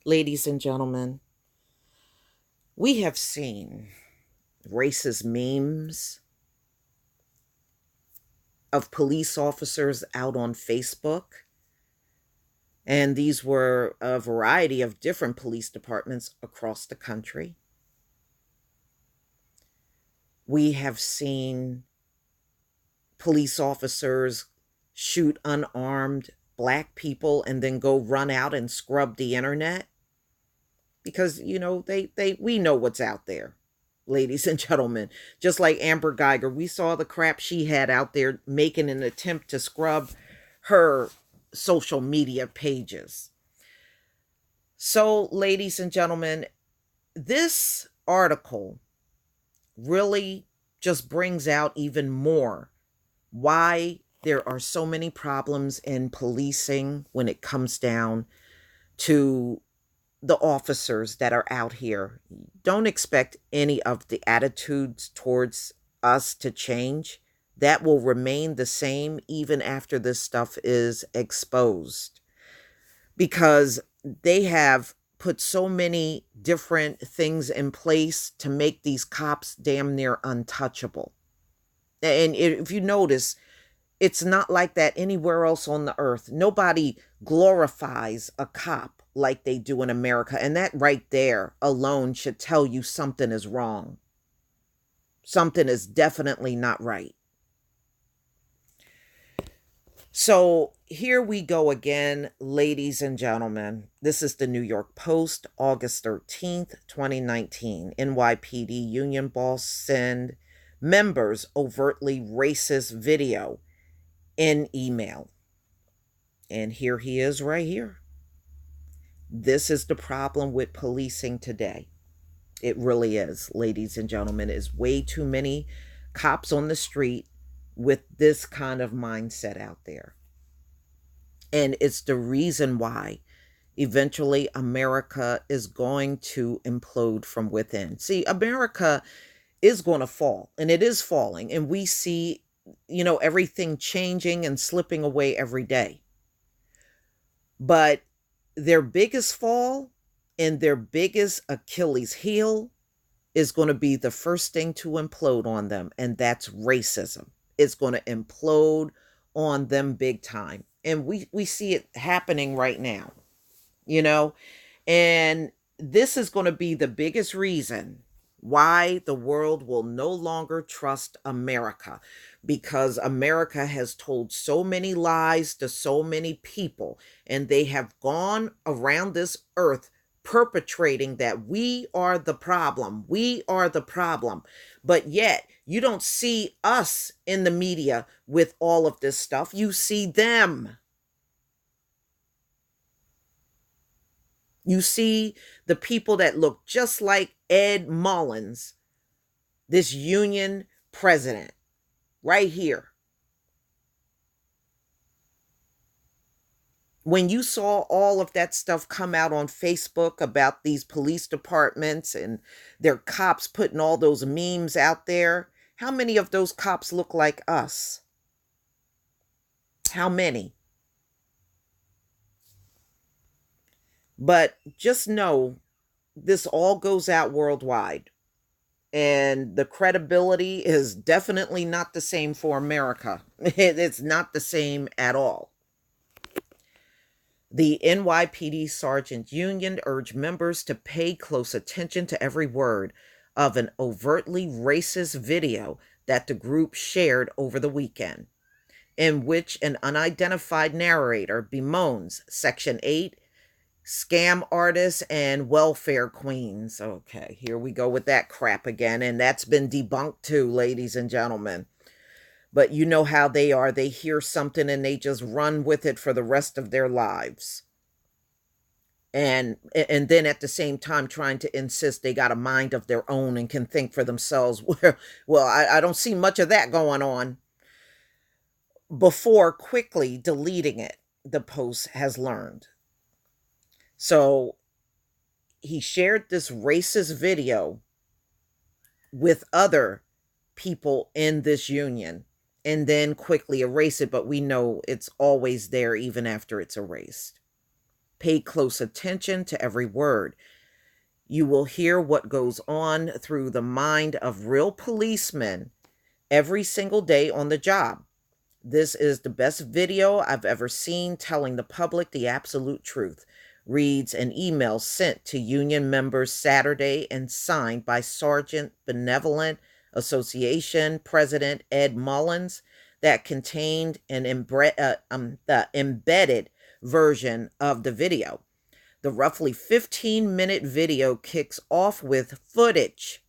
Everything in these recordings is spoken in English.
Ladies and gentlemen, we have seen racist memes of police officers out on Facebook, and these were a variety of different police departments across the country. We have seen police officers shoot unarmed black people and then go run out and scrub the internet because they we know what's out there, ladies and gentlemen. Just like Amber Geiger, we saw the crap she had out there making an attempt to scrub her social media pages. So, ladies and gentlemen, this article really just brings out even more why there are so many problems in policing when it comes down to the officers that are out here. Don't expect any of the attitudes towards us to change. That will remain the same even after this stuff is exposed, because they have put so many different things in place to make these cops damn near untouchable. And if you notice, it's not like that anywhere else on the earth. Nobody glorifies a cop like they do in America. And that right there alone should tell you something is wrong. Something is definitely not right. So here we go again, ladies and gentlemen. This is the New York Post, August 13th, 2019. NYPD union boss send members overtly racist video in email. And here he is right here. This is the problem with policing today. It really is, ladies and gentlemen. Is way too many cops on the street with this kind of mindset out there. And it's the reason why eventually America is going to implode from within. See, America is going to fall, and it is falling. And we see, everything changing and slipping away every day. But their biggest fall and their biggest Achilles heel is going to be the first thing to implode on them, and that's racism. It's going to implode on them big time. And we see it happening right now, you know? And this is going to be the biggest reason why the world will no longer trust America, because America has told so many lies to so many people, and they have gone around this earth perpetrating that we are the problem. We are the problem. But yet, you don't see us in the media with all of this stuff. You see them. You see the people that look just like Ed Mullins, this union president, right here. When you saw all of that stuff come out on Facebook about these police departments and their cops putting all those memes out there, how many of those cops look like us? How many? But just know this all goes out worldwide. And the credibility is definitely not the same for America. It's not the same at all. The NYPD Sergeant Union urged members to pay close attention to every word of an overtly racist video that the group shared over the weekend, in which an unidentified narrator bemoans Section 8, scam artists, and welfare queens. Okay, here we go with that crap again. And that's been debunked too, ladies and gentlemen. But you know how they are. They hear something and they just run with it for the rest of their lives. And then at the same time trying to insist they got a mind of their own and can think for themselves. Well, I don't see much of that going on. Before quickly deleting it, the Post has learned. So he shared this racist video with other people in this union and then quickly erase it. But we know it's always there even after it's erased. Pay close attention to every word. You will hear what goes on through the mind of real policemen every single day on the job. This is the best video I've ever seen telling the public the absolute truth. Reads an email sent to union members Saturday and signed by Sergeant Benevolent Association President Ed Mullins that contained the embedded version of the video. The roughly 15-minute video kicks off with footage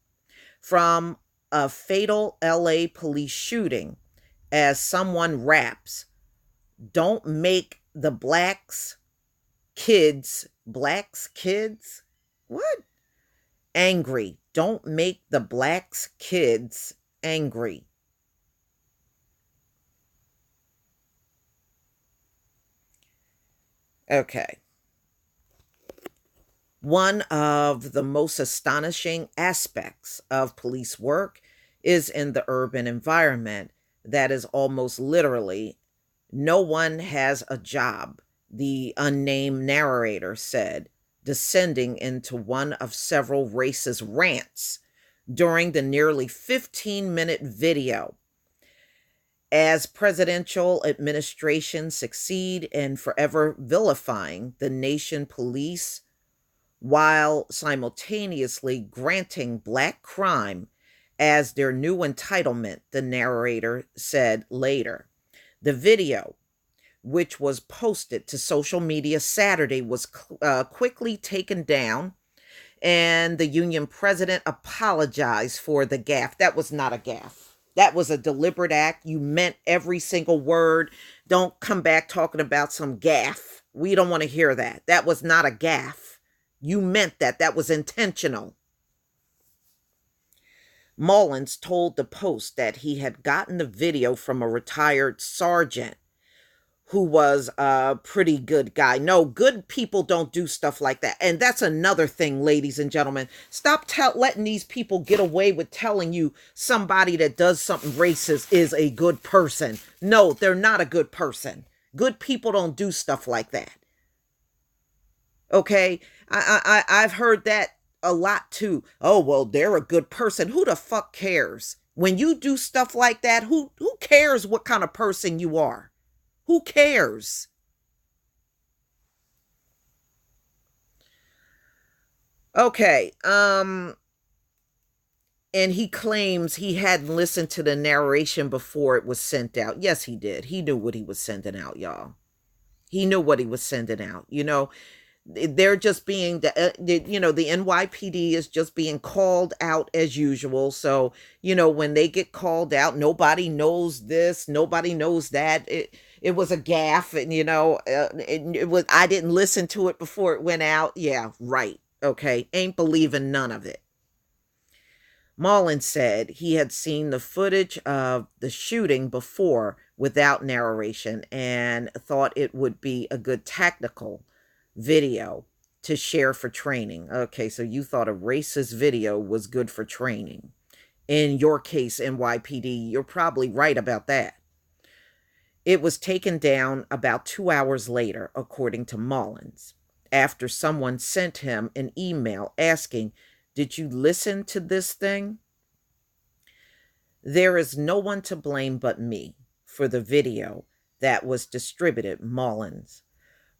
from a fatal LA police shooting as someone raps, "Don't make the blacks kids," what? Angry. Don't make the blacks kids angry. Okay. One of the most astonishing aspects of police work is in the urban environment that is almost literally no one has a job, the unnamed narrator said, descending into one of several racist rants during the nearly 15-minute video. As presidential administration succeed in forever vilifying the nation police while simultaneously granting black crime as their new entitlement, the narrator said later. The video, which was posted to social media Saturday, was quickly taken down, and the union president apologized for the gaffe. That was not a gaffe. That was a deliberate act. You meant every single word. Don't come back talking about some gaffe. We don't want to hear that. That was not a gaffe. You meant that. That was intentional. Mullins told the Post that he had gotten the video from a retired sergeant who was a pretty good guy. No, good people don't do stuff like that. And that's another thing, ladies and gentlemen. Stop letting these people get away with telling you somebody that does something racist is a good person. No, they're not a good person. Good people don't do stuff like that. Okay? I've heard that a lot too. Oh, well, they're a good person. Who the fuck cares? When you do stuff like that, who cares what kind of person you are? Who cares? Okay, and he claims he hadn't listened to the narration before it was sent out. Yes, he did. He knew what he was sending out, y'all. He knew what he was sending out. You know, they're just being, the NYPD is just being called out as usual. So, when they get called out, nobody knows this, nobody knows that. It was a gaffe, and it was. I didn't listen to it before it went out. Yeah, right. Okay, ain't believing none of it. Mullins said he had seen the footage of the shooting before without narration and thought it would be a good tactical video to share for training. Okay, so you thought a racist video was good for training. In your case, NYPD, you're probably right about that. It was taken down about 2 hours later, according to Mullins, after someone sent him an email asking, "Did you listen to this thing?" There is no one to blame but me for the video that was distributed, Mullins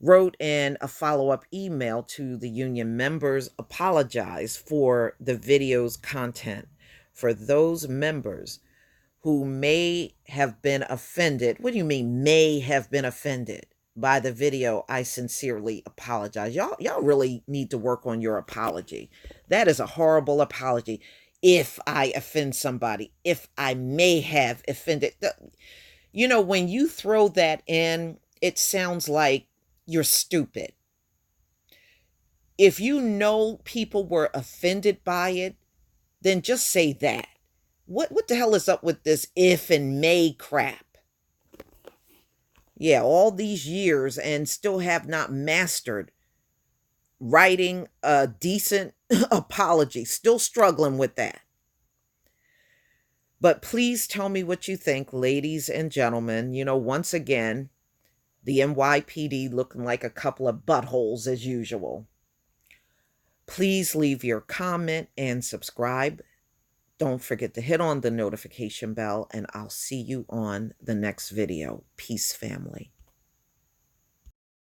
wrote in a follow-up email to the union members, apologized for the video's content. For those members who may have been offended. What do you mean may have been offended by the video? I sincerely apologize. Y'all really need to work on your apology. That is a horrible apology. If I offend somebody, if I may have offended. When you throw that in, it sounds like you're stupid. If you know people were offended by it, then just say that. What the hell is up with this if and may crap? Yeah, all these years and still have not mastered writing a decent apology. Still struggling with that. But please tell me what you think, ladies and gentlemen. Once again, The NYPD looking like a couple of buttholes as usual. Please leave your comment and subscribe. Don't forget to hit on the notification bell, and I'll see you on the next video. Peace, family.